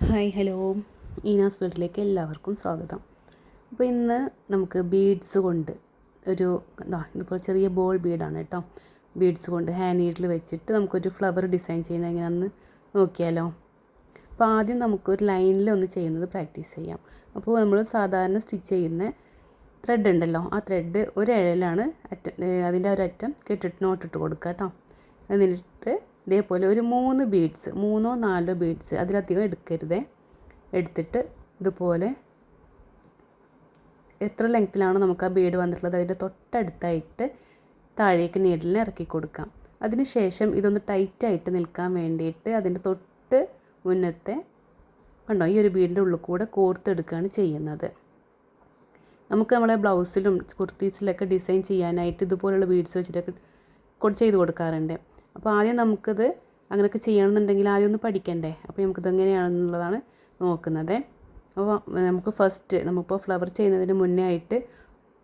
Hi hello, ഈനാസ് വീട്ടിലേക്ക് എല്ലാവർക്കും സ്വാഗതം. അപ്പോൾ ഇന്ന് നമുക്ക് ബീഡ്സ് കൊണ്ട് ഇതിപ്പോൾ ചെറിയ ബോൾ ബീഡാണ് കേട്ടോ. ബീഡ്സ് കൊണ്ട് ഹാൻഡ് നീഡിൽ വെച്ചിട്ട് നമുക്കൊരു ഫ്ലവർ ഡിസൈൻ ചെയ്യുന്നത് എങ്ങനെയാണെന്ന് നോക്കിയാലോ. അപ്പോൾ ആദ്യം നമുക്കൊരു ലൈനിൽ ഒന്ന് ചെയ്യുന്നത് പ്രാക്ടീസ് ചെയ്യാം. അപ്പോൾ നമ്മൾ സാധാരണ സ്റ്റിച്ച് ചെയ്യുന്ന ത്രെഡ് ഉണ്ടല്ലോ, ആ ത്രെഡ് ഒരു ഇഴയിലാണ് അതിൻ്റെ ഒരറ്റം കെട്ടിട്ട് നോട്ടിട്ട് കൊടുക്കുക കേട്ടോ. എന്നിട്ട് ഇതേപോലെ ഒരു 3 ബീഡ്സ് 3-4 ബീഡ്സ് അതിലധികം എടുക്കരുതേ. എടുത്തിട്ട് ഇതുപോലെ എത്ര ലെങ്ത്തിലാണ് നമുക്ക് ആ ബീഡ് വന്നിട്ടുള്ളത് അതിൻ്റെ തൊട്ടടുത്തായിട്ട് താഴേക്ക് നീഡിലിനെ ഇറക്കി കൊടുക്കാം. അതിന് ശേഷം ഇതൊന്ന് ടൈറ്റായിട്ട് നിൽക്കാൻ വേണ്ടിയിട്ട് അതിൻ്റെ തൊട്ട് മുന്നത്തെ കണ്ടോ ഈ ഒരു ബീഡിൻ്റെ ഉള്ളിൽ കൂടെ കോർത്തെടുക്കുകയാണ് ചെയ്യുന്നത്. നമുക്ക് നമ്മളെ ബ്ലൗസിലും കുർത്തീസിലൊക്കെ ഡിസൈൻ ചെയ്യാനായിട്ട് ഇതുപോലുള്ള ബീഡ്സ് വെച്ചിട്ടൊക്കെ ചെയ്ത് കൊടുക്കാറുണ്ട്. അപ്പോൾ ആദ്യം നമുക്കിത് അങ്ങനെയൊക്കെ ചെയ്യണമെന്നുണ്ടെങ്കിൽ ആദ്യം ഒന്ന് പഠിക്കണ്ടേ. അപ്പോൾ നമുക്കിത് എങ്ങനെയാണെന്നുള്ളതാണ് നോക്കുന്നത്. അപ്പോൾ നമുക്കിപ്പോൾ ഫ്ലവർ ചെയ്യുന്നതിന് മുന്നേ ആയിട്ട്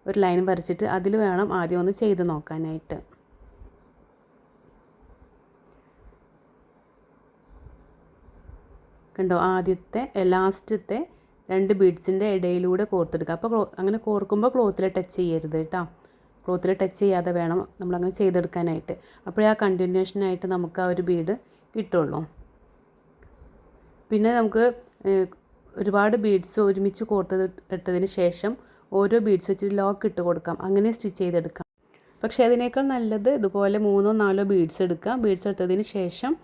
ഒരു ലൈൻ വരച്ചിട്ട് അതിൽ വേണം ആദ്യം ഒന്ന് ചെയ്ത് നോക്കാനായിട്ട്. കണ്ടോ, ആദ്യത്തെ ലാസ്റ്റത്തെ 2 ബീഡ്സിൻ്റെ ഇടയിലൂടെ കോർത്തെടുക്കുക. അപ്പോൾ അങ്ങനെ കോർക്കുമ്പോൾ ക്ലോത്തിൽ ടച്ച് ചെയ്യരുത് കേട്ടോ. ക്ലോത്തിൽ ടച്ച് ചെയ്യാതെ വേണം നമ്മളങ്ങനെ ചെയ്തെടുക്കാനായിട്ട്. അപ്പോഴേ ആ കണ്ടിന്യൂഷനായിട്ട് നമുക്ക് ആ ഒരു ബീഡ് കിട്ടുള്ളൂ. പിന്നെ നമുക്ക് ഒരുപാട് ബീഡ്സ് ഒരുമിച്ച് ഇട്ടതിന് ശേഷം ഓരോ ബീഡ്സ് വെച്ചിട്ട് ലോക്ക് ഇട്ട് കൊടുക്കാം, അങ്ങനെ സ്റ്റിച്ച് ചെയ്തെടുക്കാം. പക്ഷേ അതിനേക്കാൾ നല്ലത് ഇതുപോലെ 3-4 ബീഡ്സ് എടുക്കാം. ബീഡ്സ് എടുത്തതിന് ശേഷം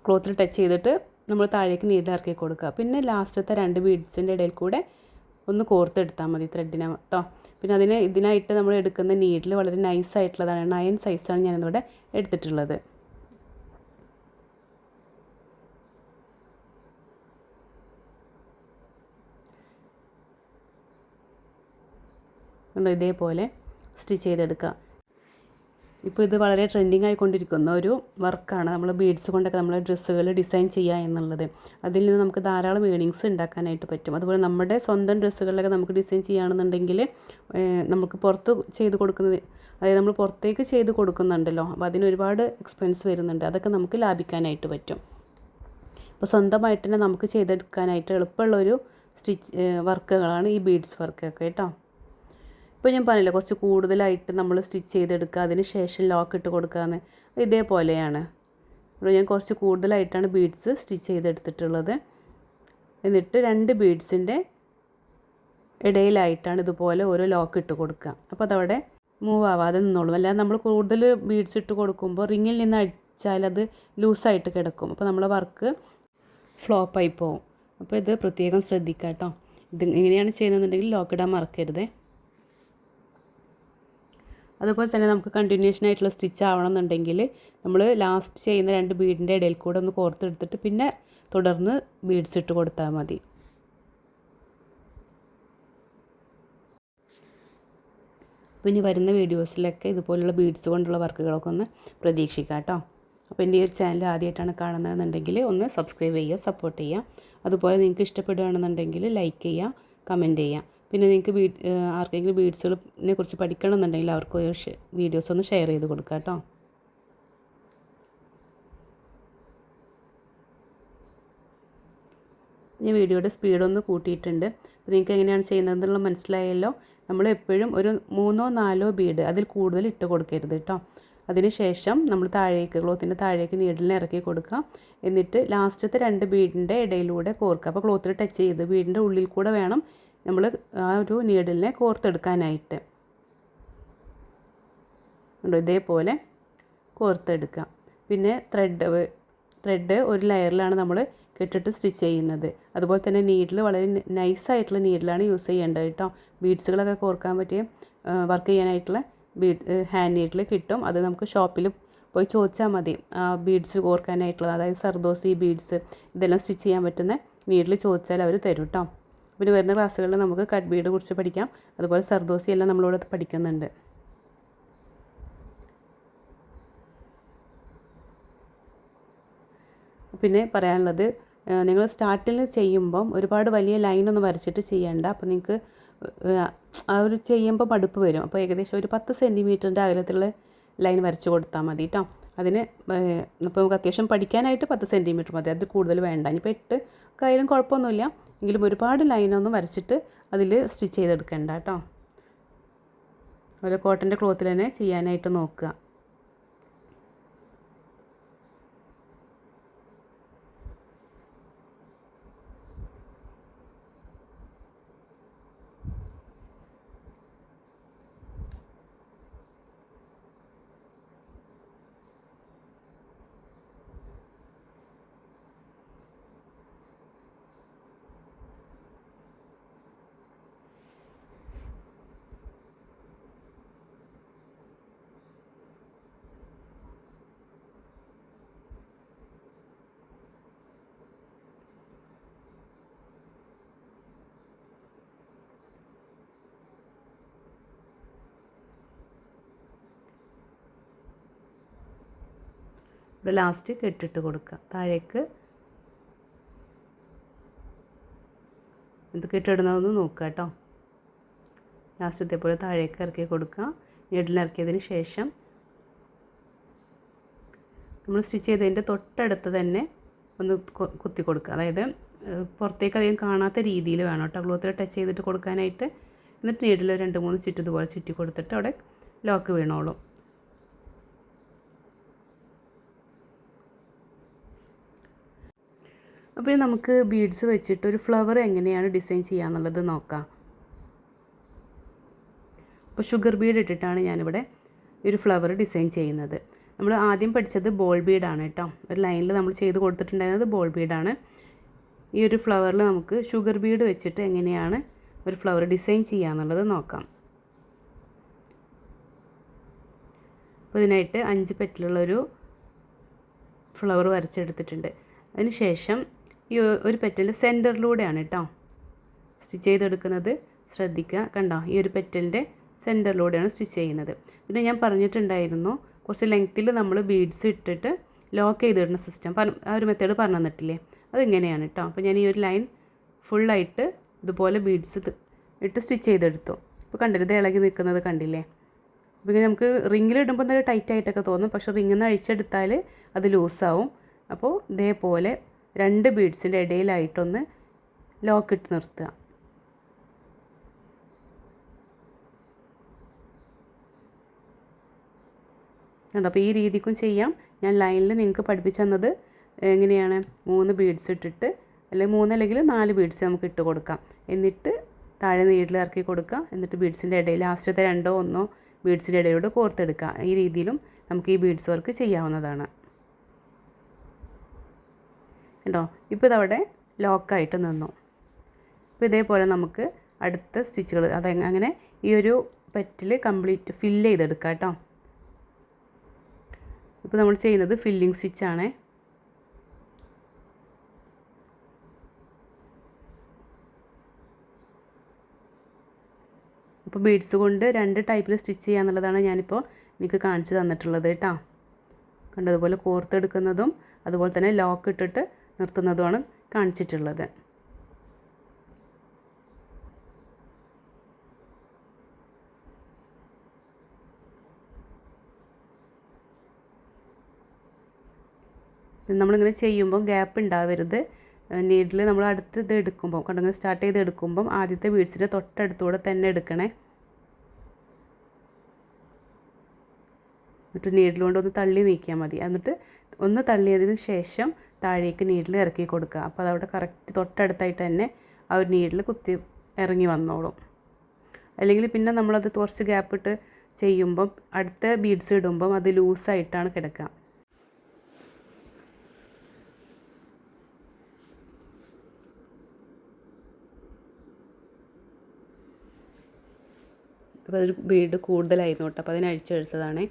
ക്ലോത്തിൽ ടച്ച് ചെയ്തിട്ട് നമ്മൾ താഴേക്ക് നീഡിൽ ഇറക്കി കൊടുക്കുക. പിന്നെ ലാസ്റ്റത്തെ 2 ബീഡ്സിൻ്റെ ഇടയിൽ കൂടെ ഒന്ന് കോർത്തെടുത്താൽ മതി ത്രെഡിനെ കേട്ടോ. പിന്നെ ഇതിനായിട്ട് നമ്മൾ എടുക്കുന്ന നീഡിൽ വളരെ നൈസായിട്ടുള്ളതാണ്. 9 സൈസാണ് ഞാനിവിടെ എടുത്തിട്ടുള്ളത്. ഇതേപോലെ സ്റ്റിച്ച് ചെയ്തെടുക്കുക. ഇപ്പോൾ ഇത് വളരെ ട്രെൻഡിങ് ആയിക്കൊണ്ടിരിക്കുന്ന ഒരു വർക്കാണ്. നമ്മൾ ബീഡ്സ് കൊണ്ടൊക്കെ നമ്മൾ ഡ്രസ്സുകൾ ഡിസൈൻ ചെയ്യുക എന്നുള്ളത്. അതിൽ നിന്ന് നമുക്ക് ധാരാളം ഏണിങ്സ് ഉണ്ടാക്കാനായിട്ട് പറ്റും. അതുപോലെ നമ്മുടെ സ്വന്തം ഡ്രസ്സുകളിലൊക്കെ നമുക്ക് ഡിസൈൻ ചെയ്യുകയാണെന്നുണ്ടെങ്കിൽ നമുക്ക് പുറത്ത് ചെയ്ത് കൊടുക്കുന്നത്, അതായത് നമ്മൾ പുറത്തേക്ക് ചെയ്ത് കൊടുക്കുന്നുണ്ടല്ലോ, അപ്പോൾ അതിന് ഒരുപാട് എക്സ്പെൻസ് വരുന്നുണ്ട്. അതൊക്കെ നമുക്ക് ലാഭിക്കാനായിട്ട് പറ്റും. അപ്പോൾ സ്വന്തമായിട്ട് തന്നെ നമുക്ക് ചെയ്തെടുക്കാനായിട്ട് എളുപ്പമുള്ളൊരു വർക്കുകളാണ് ഈ ബീഡ്സ് വർക്കൊക്കെ കേട്ടോ. ഇപ്പോൾ ഞാൻ പറഞ്ഞില്ല, കുറച്ച് കൂടുതലായിട്ട് നമ്മൾ സ്റ്റിച്ച് ചെയ്തെടുക്കുക, അതിന് ശേഷം ലോക്ക് ഇട്ട് കൊടുക്കുകയെന്ന്. ഇതേപോലെയാണ്. അപ്പോൾ ഞാൻ കുറച്ച് കൂടുതലായിട്ടാണ് ബീഡ്സ് സ്റ്റിച്ച് ചെയ്തെടുത്തിട്ടുള്ളത്. എന്നിട്ട് 2 ബീഡ്സിൻ്റെ ഇടയിലായിട്ടാണ് ഇതുപോലെ ഓരോ ലോക്ക് ഇട്ട് കൊടുക്കുക. അപ്പോൾ അതവിടെ മൂവ് ആവാതെ നിന്നോളും. അല്ലാതെ നമ്മൾ കൂടുതൽ ബീഡ്സ് ഇട്ട് കൊടുക്കുമ്പോൾ റിങ്ങിൽ നിന്ന് അടിച്ചാൽ അത് ലൂസായിട്ട് കിടക്കും. അപ്പോൾ നമ്മളെ വർക്ക് ഫ്ലോപ്പായി പോകും. അപ്പോൾ ഇത് പ്രത്യേകം ശ്രദ്ധിക്കുക കേട്ടോ. ഇത് എങ്ങനെയാണ് ചെയ്യുന്നതെന്നുണ്ടെങ്കിൽ ലോക്ക് ഇടാൻ മറക്കരുത്. അതുപോലെ തന്നെ നമുക്ക് കണ്ടിന്യൂഷൻ ആയിട്ടുള്ള സ്റ്റിച്ച് ആവണമെന്നുണ്ടെങ്കിൽ നമ്മൾ ലാസ്റ്റ് ചെയ്യുന്ന 2 ബീഡിൻ്റെ ഇടയിൽ കൂടെ ഒന്ന് കോർത്തെടുത്തിട്ട് പിന്നെ തുടർന്ന് ബീഡ്സ് ഇട്ട് കൊടുത്താൽ മതി. പിന്നെ വരുന്ന വീഡിയോസിലൊക്കെ ഇതുപോലുള്ള ബീഡ്സ് കൊണ്ടുള്ള വർക്കുകളൊക്കെ ഒന്ന് പ്രതീക്ഷിക്കാം കേട്ടോ. അപ്പോൾ എൻ്റെ ഈ ഒരു ചാനൽ ആദ്യമായിട്ടാണ് കാണുന്നതെന്നുണ്ടെങ്കിൽ ഒന്ന് സബ്സ്ക്രൈബ് ചെയ്യുക, സപ്പോർട്ട് ചെയ്യുക. അതുപോലെ നിങ്ങൾക്ക് ഇഷ്ടപ്പെടുകയാണെന്നുണ്ടെങ്കിൽ ലൈക്ക് ചെയ്യുക, കമൻറ്റ് ചെയ്യുക. പിന്നെ നിങ്ങൾക്ക് ആർക്കെങ്കിലും ബീഡ്സുകളെ കുറിച്ച് പഠിക്കണമെന്നുണ്ടെങ്കിൽ അവർക്ക് വീഡിയോസ് ഒന്ന് ഷെയർ ചെയ്ത് കൊടുക്കുക കേട്ടോ. ഞാൻ വീഡിയോയുടെ സ്പീഡൊന്ന് കൂട്ടിയിട്ടുണ്ട്. അപ്പോൾ നിങ്ങൾക്ക് എങ്ങനെയാണ് ചെയ്യുന്നതെന്നുള്ള മനസ്സിലായല്ലോ. നമ്മൾ എപ്പോഴും ഒരു 3-4 ബീഡ് അതിൽ കൂടുതൽ ഇട്ട് കൊടുക്കരുത് കേട്ടോ. അതിന് ശേഷം നമ്മൾ ക്ലോത്തിൻ്റെ താഴേക്ക് നീഡിലിനെ ഇറക്കി കൊടുക്കുക. എന്നിട്ട് ലാസ്റ്റത്തെ 2 ബീഡിൻ്റെ ഇടയിലൂടെ കോർക്കുക. അപ്പോൾ ക്ലോത്തിൽ ടച്ച് ചെയ്ത് ബീഡിൻ്റെ ഉള്ളിൽ കൂടെ വേണം നമ്മൾ ആ ഒരു നീഡിലിനെ കോർത്തെടുക്കാനായിട്ട്. ഇതേപോലെ കോർത്തെടുക്കുക. പിന്നെ ത്രെഡ് ഒരു ലെയറിലാണ് നമ്മൾ കെട്ടിട്ട് സ്റ്റിച്ച് ചെയ്യുന്നത്. അതുപോലെ തന്നെ നീഡിൽ വളരെ നൈസായിട്ടുള്ള നീഡിലാണ് യൂസ് ചെയ്യേണ്ടത് കേട്ടോ. ബീഡ്സുകളൊക്കെ കോർക്കാൻ പറ്റിയ വർക്ക് ചെയ്യാനായിട്ടുള്ള ഹാൻഡ് നീഡിൽ കിട്ടും. അത് നമുക്ക് ഷോപ്പിൽ പോയി ചോദിച്ചാൽ മതി. ബീഡ്സ് കോർക്കാനായിട്ടുള്ളത്, അതായത് സർദോസി ബീഡ്സ് ഇതെല്ലാം സ്റ്റിച്ച് ചെയ്യാൻ പറ്റുന്ന നീഡിൽ ചോദിച്ചാൽ അവർ തരും കേട്ടോ. പിന്നെ വരുന്ന ക്ലാസ്സുകളിൽ നമുക്ക് കട്ട് ബീഡിനെ കുറിച്ച് പഠിക്കാം. അതുപോലെ സർദോസി എല്ലാം നമ്മളിവിടെ പഠിക്കുന്നുണ്ട്. പിന്നെ പറയാനുള്ളത്, നിങ്ങൾ സ്റ്റാർട്ടിൽ ചെയ്യുമ്പം ഒരുപാട് വലിയ ലൈനൊന്നും വരച്ചിട്ട് ചെയ്യേണ്ട. അപ്പോൾ നിങ്ങൾക്ക് ആ ഒരു ചെയ്യുമ്പോൾ മടുപ്പ് വരും. അപ്പോൾ ഏകദേശം ഒരു 10 സെൻറ്റിമീറ്ററിൻ്റെ അകലത്തിലുള്ള ലൈൻ വരച്ച് കൊടുത്താൽ മതി കേട്ടോ. അതിന് ഇപ്പോൾ നമുക്ക് അത്യാവശ്യം പഠിക്കാനായിട്ട് 10 സെൻറ്റിമീറ്റർ മതി, അത് കൂടുതൽ വേണ്ട. ഇനിയിപ്പോൾ 8 വർക്കായാലും കുഴപ്പമൊന്നുമില്ല. എങ്കിലും ഒരുപാട് ലൈനൊന്നും വരച്ചിട്ട് അതിൽ സ്റ്റിച്ച് ചെയ്തെടുക്കണ്ട കേട്ടോ. അതുപോലെ കോട്ടൻ്റെ ക്ലോത്തിൽ തന്നെ ചെയ്യാനായിട്ട് നോക്കുക. ഇവിടെ ലാസ്റ്റ് കെട്ടിട്ട് കൊടുക്കുക. താഴേക്ക് ഇത് കെട്ടിടുന്നതൊന്ന് നോക്കുക കേട്ടോ. ലാസ്റ്റ് ഇതേപോലെ താഴേക്ക് ഇറക്കി കൊടുക്കുക. നീഡിലിറക്കിയതിന് ശേഷം നമ്മൾ സ്റ്റിച്ച് ചെയ്തതിൻ്റെ തൊട്ടടുത്ത് തന്നെ ഒന്ന് കുത്തി കൊടുക്കുക. അതായത് പുറത്തേക്ക് അധികം കാണാത്ത രീതിയിൽ വേണം കേട്ടോ ക്ലോത്തിൽ ടച്ച് ചെയ്തിട്ട് കൊടുക്കാനായിട്ട്. എന്നിട്ട് നീഡിൽ 2-3 ചുറ്റ് ഇതുപോലെ ചുറ്റി കൊടുത്തിട്ട് അവിടെ ലോക്ക് വീണോളും. അപ്പോൾ നമുക്ക് ബീഡ്സ് വെച്ചിട്ട് ഒരു ഫ്ലവർ എങ്ങനെയാണ് ഡിസൈൻ ചെയ്യാന്നുള്ളത് നോക്കാം. അപ്പോൾ ഷുഗർ ബീഡ് ഇട്ടിട്ടാണ് ഞാനിവിടെ ഒരു ഫ്ലവർ ഡിസൈൻ ചെയ്യുന്നത്. നമ്മൾ ആദ്യം പഠിച്ചത് ബോൾ ബീഡാണ് കേട്ടോ. ഒരു ലൈനിൽ നമ്മൾ ചെയ്ത് കൊടുത്തിട്ടുണ്ടായിരുന്നത് ബോൾ ബീഡാണ്. ഈ ഒരു ഫ്ലവറിൽ നമുക്ക് ഷുഗർ ബീഡ് വെച്ചിട്ട് എങ്ങനെയാണ് ഒരു ഫ്ലവർ ഡിസൈൻ ചെയ്യാന്നുള്ളത് നോക്കാം. അപ്പോൾ ഇതിനായിട്ട് 5 പെറ്റലുള്ളൊരു ഫ്ലവർ വരച്ചെടുത്തിട്ടുണ്ട്. അതിന് ശേഷം ഈ ഒരു പെറ്റൽ സെൻറ്ററിലൂടെയാണ് കേട്ടോ സ്റ്റിച്ച് ചെയ്തെടുക്കുന്നത്. ശ്രദ്ധിക്കുക, കണ്ടോ, ഈ ഒരു പെറ്റലിൻ്റെ സെൻറ്ററിലൂടെയാണ് സ്റ്റിച്ച് ചെയ്യുന്നത്. പിന്നെ ഞാൻ പറഞ്ഞിട്ടുണ്ടായിരുന്നു കുറച്ച് ലെങ്ത്തിൽ നമ്മൾ ബീഡ്സ് ഇട്ടിട്ട് ലോക്ക് ചെയ്തിടുന്ന സിസ്റ്റം, ആ ഒരു മെത്തേഡ് പറഞ്ഞു തന്നിട്ടില്ലേ, അതിങ്ങനെയാണ് കേട്ടോ. അപ്പോൾ ഞാൻ ഈ ഒരു ലൈൻ ഫുള്ളായിട്ട് ഇതുപോലെ ബീഡ്സ് ഇട്ട് സ്റ്റിച്ച് ചെയ്തെടുത്തു. അപ്പോൾ കണ്ടില്ലേ, ഇത് ഇളകി നിൽക്കുന്നത് കണ്ടില്ലേ. അപ്പോൾ ഇങ്ങനെ നമുക്ക് റിങ്ങിലിടുമ്പോൾ നല്ല ടൈറ്റായിട്ടൊക്കെ തോന്നും, പക്ഷേ റിങ്ങിൽ നിന്ന് അഴിച്ചെടുത്താൽ അത് ലൂസാവും. അപ്പോൾ ഇതേപോലെ 2 ബീഡ്സിൻ്റെ ഇടയിലായിട്ടൊന്ന് ലോക്ക് ഇട്ട് നിർത്തുക. കണ്ടോ, അപ്പോൾ ഈ രീതിക്കും ചെയ്യാം. ഞാൻ ലൈനിൽ നിങ്ങൾക്ക് പഠിപ്പിച്ചു തന്നത് എങ്ങനെയാണ് 3 ബീഡ്സ് ഇട്ടിട്ട്, അല്ലെങ്കിൽ 3 അല്ലെങ്കിൽ 4 ബീഡ്സ് നമുക്ക് ഇട്ട് കൊടുക്കാം. എന്നിട്ട് താഴെ നീഡിൽ ഇറക്കി കൊടുക്കുക. എന്നിട്ട് ബീഡ്സിൻ്റെ ഇടയിൽ ലാസ്റ്റത്തെ 2-1 ബീഡ്സിൻ്റെ ഇടയിലൂടെ കോർത്തെടുക്കുക. ഈ രീതിയിലും നമുക്ക് ഈ ബീഡ്സ് വർക്ക് ചെയ്യാവുന്നതാണ് കേട്ടോ. ഇപ്പോൾ ഇതവിടെ ലോക്കായിട്ട് നിന്നു. ഇപ്പോൾ ഇതേപോലെ നമുക്ക് അടുത്ത സ്റ്റിച്ചുകൾ അങ്ങനെ ഈ ഒരു പെറ്റിൽ കംപ്ലീറ്റ് ഫില്ല് ചെയ്തെടുക്കാം കേട്ടോ. ഇപ്പോൾ നമ്മൾ ചെയ്യുന്നത് ഫില്ലിംഗ് സ്റ്റിച്ചാണ്. അപ്പോൾ ബീഡ്സ് കൊണ്ട് 2 ടൈപ്പിൽ സ്റ്റിച്ച് ചെയ്യുക എന്നുള്ളതാണ് ഞാനിപ്പോൾ നിങ്ങൾക്ക് കാണിച്ചു തന്നിട്ടുള്ളത് കേട്ടോ. കണ്ടതുപോലെ കോർത്തെടുക്കുന്നതും അതുപോലെ തന്നെ ലോക്ക് ഇട്ടിട്ട് നിർത്തുന്നതുമാണ് കാണിച്ചിട്ടുള്ളത്. നമ്മളിങ്ങനെ ചെയ്യുമ്പോൾ ഗ്യാപ്പ് ഉണ്ടാവരുത്. നീഡിൽ നമ്മൾ അടുത്ത് ഇത് എടുക്കുമ്പോൾ കണ്ടിങ്ങനെ സ്റ്റാർട്ട് ചെയ്ത് എടുക്കുമ്പം ആദ്യത്തെ ബീഡ്സിൻ്റെ തൊട്ടടുത്തൂടെ തന്നെ എടുക്കണേ. എന്നിട്ട് നീഡിൽ കൊണ്ട് ഒന്ന് തള്ളി നീക്കിയാൽ മതി. എന്നിട്ട് ഒന്ന് തള്ളിയതിന് ശേഷം താഴേക്ക് നീഡിൽ ഇറക്കി കൊടുക്കുക. അപ്പോൾ അതവിടെ കറക്റ്റ് തൊട്ടടുത്തായിട്ട് തന്നെ ആ ഒരു നീഡിൽ കുത്തി ഇറങ്ങി വന്നോളും. അല്ലെങ്കിൽ പിന്നെ നമ്മളത് കുറച്ച് ഗ്യാപ്പ് ഇട്ട് ചെയ്യുമ്പം അടുത്ത ബീഡ്സ് ഇടുമ്പം അത് ലൂസായിട്ടാണ് കിടക്കുക. അപ്പോൾ അതൊരു ബീഡ് കൂടുതലായിരുന്നു കേട്ടോ. അപ്പോൾ അതിന് അഴിച്ചെടുത്തതാണ്.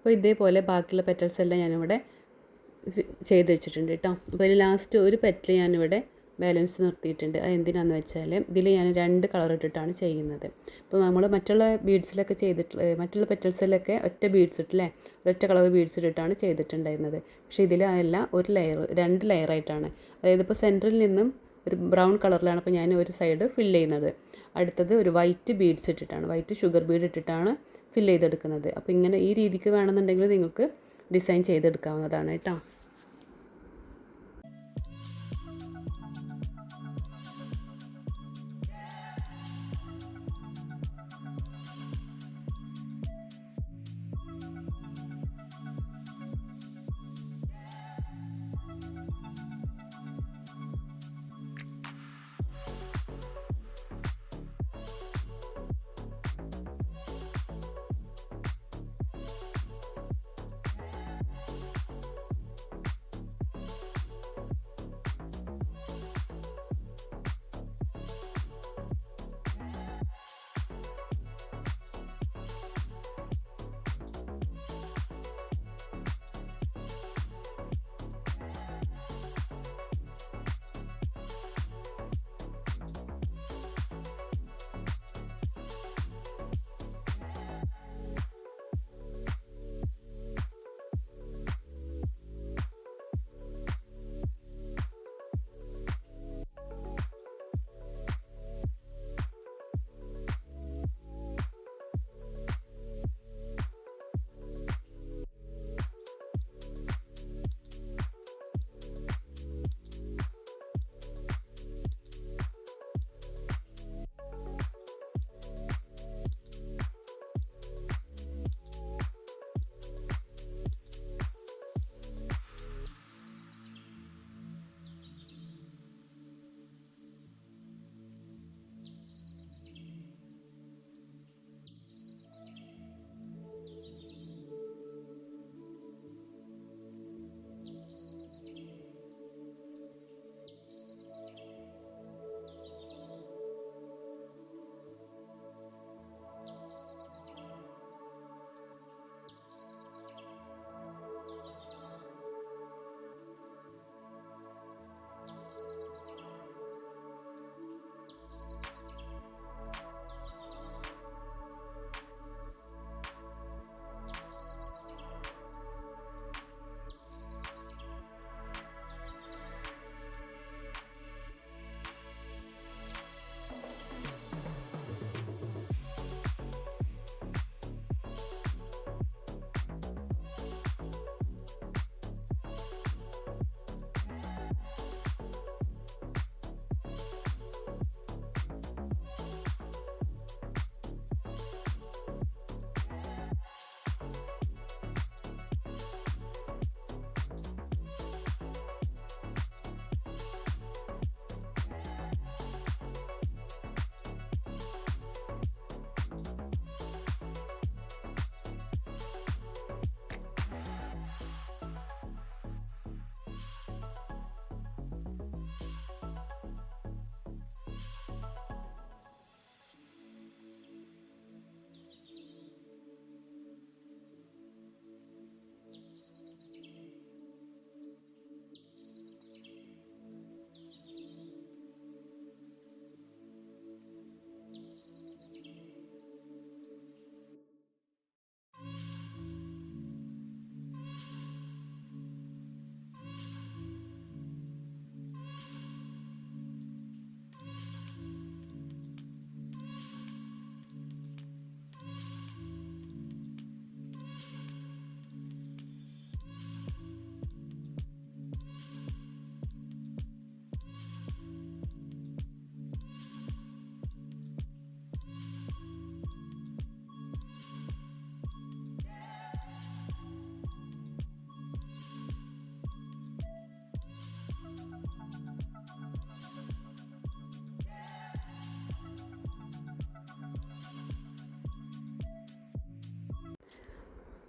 അപ്പോൾ ഇതേപോലെ ബാക്കിയുള്ള പെറ്റൽസ് എല്ലാം ഞാനിവിടെ ചെയ്ത് വെച്ചിട്ടുണ്ട് കേട്ടോ. അപ്പോൾ ഇതിൽ ലാസ്റ്റ് ഒരു പെറ്റൽ ഞാനിവിടെ ബാലൻസ് നിർത്തിയിട്ടുണ്ട്. അത് എന്തിനാണെന്ന് വെച്ചാൽ ഇതിൽ ഞാൻ 2 കളർ ഇട്ടിട്ടാണ് ചെയ്യുന്നത്. ഇപ്പോൾ നമ്മൾ മറ്റുള്ള ബീഡ്സിലൊക്കെ മറ്റുള്ള പെറ്റൽസിലൊക്കെ ഒറ്റ ബീഡ്സ് ഇട്ടില്ലേ, ഒറ്റ കളർ ബീഡ്സ് ഇട്ടിട്ടാണ് ചെയ്തിട്ടുണ്ടായിരുന്നത്. പക്ഷേ ഇതിൽ അതല്ല, ഒരു ലെയർ 2 ലെയറായിട്ടാണ്. അതായത് ഇപ്പോൾ സെൻറ്ററിൽ നിന്നും ഒരു ബ്രൗൺ കളറിലാണ് അപ്പോൾ ഞാൻ ഒരു സൈഡ് ഫില്ല് ചെയ്യുന്നത്. അടുത്തത് ഒരു വൈറ്റ് ബീഡ്സ് ഇട്ടിട്ടാണ്, വൈറ്റ് ഷുഗർ ബീഡ് ഇട്ടിട്ടാണ് ഫില്ല് ചെയ്തെടുക്കുന്നത്. അപ്പോൾ ഇങ്ങനെ ഈ രീതിക്ക് വേണമെന്നുണ്ടെങ്കിൽ നിങ്ങൾക്ക് ഡിസൈൻ ചെയ്തെടുക്കാവുന്നതാണ് കേട്ടോ.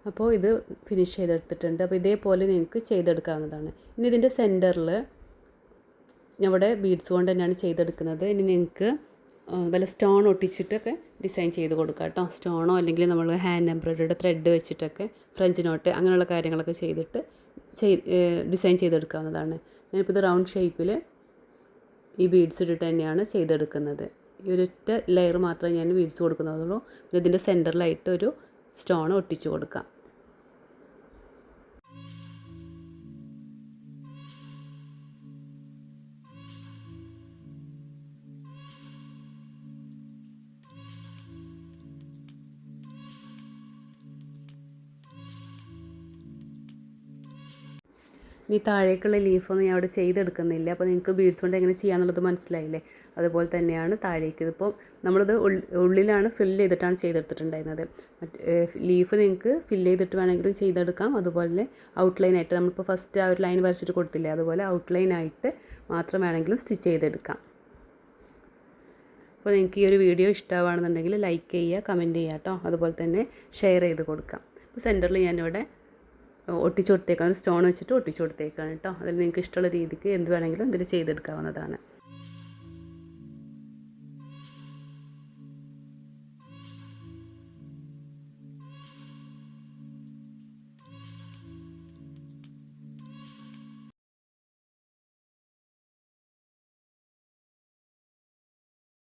അപ്പോൾ ഇത് ഫിനിഷ് ചെയ്തെടുത്തിട്ടുണ്ട്. അപ്പോൾ ഇതേപോലെ നിങ്ങൾക്ക് ചെയ്തെടുക്കാവുന്നതാണ്. ഇനി ഇതിൻ്റെ സെൻറ്ററിൽ ഇവിടെ ബീഡ്സ് കൊണ്ട് തന്നെയാണ് ചെയ്തെടുക്കുന്നത്. ഇനി നിങ്ങൾക്ക് വല്ല സ്റ്റോൺ ഒട്ടിച്ചിട്ടൊക്കെ ഡിസൈൻ ചെയ്ത് കൊടുക്കാം കേട്ടോ. സ്റ്റോണോ അല്ലെങ്കിൽ നമ്മൾ ഹാൻഡ് എംബ്രോയ്ഡറിയുടെ ത്രെഡ് വെച്ചിട്ടൊക്കെ ഫ്രഞ്ച് നോട്ട് അങ്ങനെയുള്ള കാര്യങ്ങളൊക്കെ ചെയ്തിട്ട് ഡിസൈൻ ചെയ്തെടുക്കാവുന്നതാണ്. ഞാനിപ്പോൾ ഇത് റൗണ്ട് ഷേപ്പിൽ ഈ ബീഡ്സ് ഇട്ടിട്ട് തന്നെയാണ് ചെയ്തെടുക്കുന്നത്. ഈ ഒരൊറ്റ ലെയർ മാത്രമേ ഞാൻ ബീഡ്സ് കൊടുക്കുന്നതുള്ളൂ. ഇതിൻ്റെ സെൻറ്ററിലായിട്ട് ഒരു സ്റ്റോൺ ഒട്ടിച്ച് കൊടുക്കാം. ഇനി താഴേക്കുള്ള ലീഫൊന്നും ഞാൻ അവിടെ ചെയ്തെടുക്കുന്നില്ല. അപ്പോൾ നിങ്ങൾക്ക് ബീഡ്സ് കൊണ്ട് എങ്ങനെ ചെയ്യാന്നുള്ളത് മനസ്സിലായില്ലേ. അതുപോലെ തന്നെയാണ് താഴേക്ക്. ഇതിപ്പോൾ നമ്മളിത് ഉള്ളിലാണ് ഫില്ല് ചെയ്തിട്ടാണ് ചെയ്തെടുത്തിട്ടുണ്ടായിരുന്നത്. ലീഫ് നിങ്ങൾക്ക് ഫില്ല് ചെയ്തിട്ട് വേണമെങ്കിലും ചെയ്തെടുക്കാം. അതുപോലെ ഔട്ട്ലൈനായിട്ട് നമ്മളിപ്പോൾ ഫസ്റ്റ് ആ ഒരു ലൈൻ വരച്ചിട്ട് കൊടുത്തില്ലേ, അതുപോലെ ഔട്ട്ലൈനായിട്ട് മാത്രം വേണമെങ്കിലും സ്റ്റിച്ച് ചെയ്തെടുക്കാം. അപ്പോൾ നിങ്ങൾക്ക് ഈ ഒരു വീഡിയോ ഇഷ്ടമാണെന്നുണ്ടെങ്കിൽ ലൈക്ക് ചെയ്യുക, കമൻറ്റ് ചെയ്യുക കേട്ടോ. അതുപോലെ തന്നെ ഷെയർ ചെയ്ത് കൊടുക്കാം. അപ്പോൾ സെൻറ്ററിൽ ഞാനിവിടെ ഒട്ടിച്ചു കൊടുത്തേക്കാണ്, സ്റ്റോൺ വെച്ചിട്ട് ഒട്ടിച്ചു കൊടുത്തേക്കാണ് കേട്ടോ. അതിൽ നിങ്ങൾക്ക് ഇഷ്ടമുള്ള രീതിക്ക് എന്ത് വേണമെങ്കിലും ഇതിൽ ചെയ്തെടുക്കാവുന്നതാണ്.